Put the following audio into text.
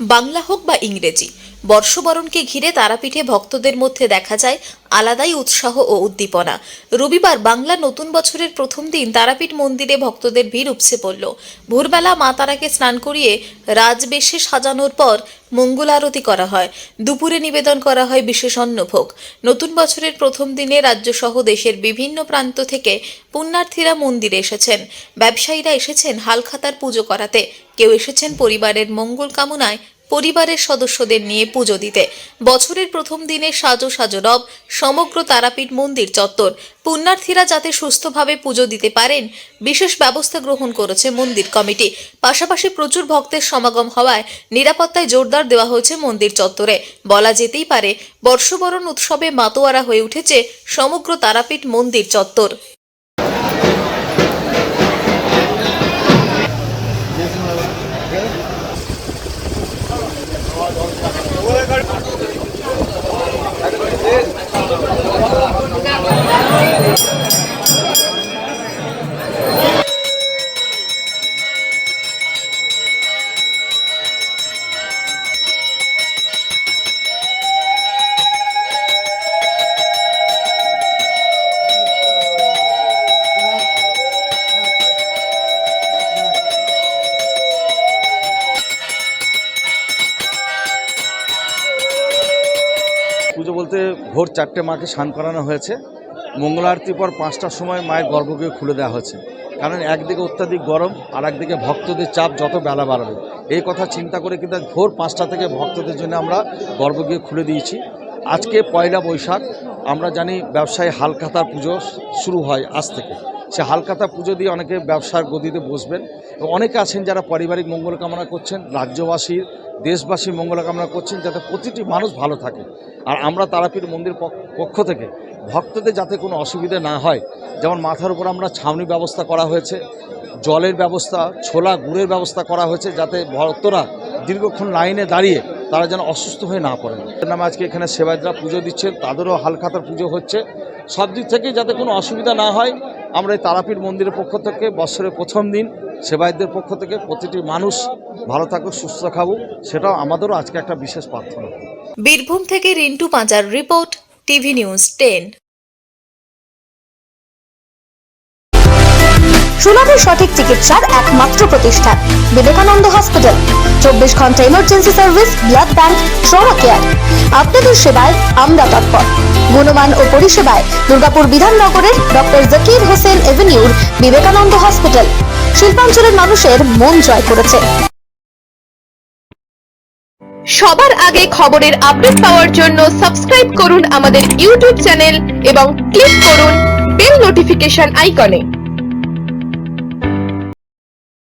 বাংলা হোক বা ইংরেজি, বর্ষবরণকে ঘিরে তারাপীঠে ভক্তদের মধ্যে দেখা যায় আলাদাই উৎসাহ ও উদ্দীপনা। রবিবার বাংলা নতুন বছরের প্রথম দিন তারাপীঠ মন্দিরে ভক্তদের ভিড় উপচে পড়ল। ভোরবেলা মা তারাকে স্নান করিয়ে রাজবেশে সাজানোর পর মঙ্গল আরতি করা হয়। দুপুরে নিবেদন করা হয় বিশেষ অন্নভোগ। নতুন বছরের প্রথম দিনে রাজ্যসহ দেশের বিভিন্ন প্রান্ত থেকে পুণ্যার্থীরা মন্দিরে এসেছেন। ব্যবসায়ীরা এসেছেন হালখাতার পুজো করাতে, কেউ এসেছেন পরিবারের মঙ্গল কামনায় পরিবারের সদস্যদের নিয়ে পুজো দিতে। বছরের প্রথম দিনে সাজো সাজো রব সমগ্র তারাপীঠ মন্দির চত্বর। পুণ্যার্থীরা যাতে সুস্থভাবে পুজো দিতে পারেন, বিশেষ ব্যবস্থা গ্রহণ করেছে মন্দির কমিটি। পাশাপাশি প্রচুর ভক্তের সমাগম হওয়ায় নিরাপত্তায় জোরদার দেওয়া হয়েছে মন্দির চত্বরে। বলা যেতেই পারে বর্ষবরণ উৎসবে মাতোয়ারা হয়ে উঠেছে সমগ্র তারাপীঠ মন্দির চত্বর। পুজো বলতে ভোর 4টে মাকে স্নান করানো হয়েছে। মঙ্গল আরতির পর 5টার সময় মায়ের গর্ভগৃহ খুলে দেওয়া হয়েছে, কারণ একদিকে অত্যাধিক গরম আর একদিকে ভক্তদের চাপ যত বেলা বাড়বে, এই কথা চিন্তা করে কিন্তু ভোর 5টা থেকে ভক্তদের জন্য আমরা গর্ভগৃহ খুলে দিয়েছি। আজকে পয়লা বৈশাখ, আমরা জানি ব্যবসায়ী হালখাতার পুজো শুরু হয় আজ থেকে। সে হালখাতা পুজো দিয়ে অনেকে ব্যবসার গদিতে বসবেন এবং অনেকে আছেন যারা পারিবারিক মঙ্গল কামনা করছেন, রাজ্যবাসীর দেশবাসীর মঙ্গল কামনা করছেন যাতে প্রতিটি মানুষ ভালো থাকে। আর আমরা তারাপীঠ মন্দির পক্ষ থেকে ভক্তদের যাতে কোনো অসুবিধা না হয়, যেমন মাথার উপর আমরা ছাউনি ব্যবস্থা করা হয়েছে, জলের ব্যবস্থা, ছোলা গুড়ের ব্যবস্থা করা হয়েছে, যাতে ভক্তরা দীর্ঘক্ষণ লাইনে দাঁড়িয়ে তারা যেন অসুস্থ হয়ে না পড়েন। নামে আজকে এখানে সেবায়তরা পুজো দিচ্ছেন, তাদেরও হালখাতার পুজো হচ্ছে। সব দিক থেকে যাতে কোনো অসুবিধা না হয়, আমরা এই তারাপীঠ মন্দিরের পক্ষ থেকে বছরের প্রথম দিন সেবায়তদের পক্ষ থেকে প্রতিটি মানুষ ভালো থাকুক, সুস্থ থাকুক, সেটাও আমাদেরও আজকে একটা বিশেষ প্রার্থনা। বীরভূম থেকে রিন্টু পাঁচার রিপোর্ট, টিভি নিউজ 10। সুলভ সঠিক চিকিৎসার একমাত্র প্রতিষ্ঠান বিবেকানন্দ হসপিটাল। 24 ঘন্টা emergency service, blood bank, trauma care. আপনাদের সেবায় আমরা তৎপর। গুণমান ও পরিষেবায় দুর্গাপুর বিধাননগরের ডক্টর জাকির হোসেন এভিনিউর বিবেকানন্দ হসপিটাল শিল্পাঞ্চলের মানুষের মন জয় করেছে। সবার আগে খবরের আপডেট পাওয়ার জন্য সাবস্ক্রাইব করুন আমাদের ইউটিউব চ্যানেল এবং ক্লিক করুন বেল নোটিফিকেশন আইকনে।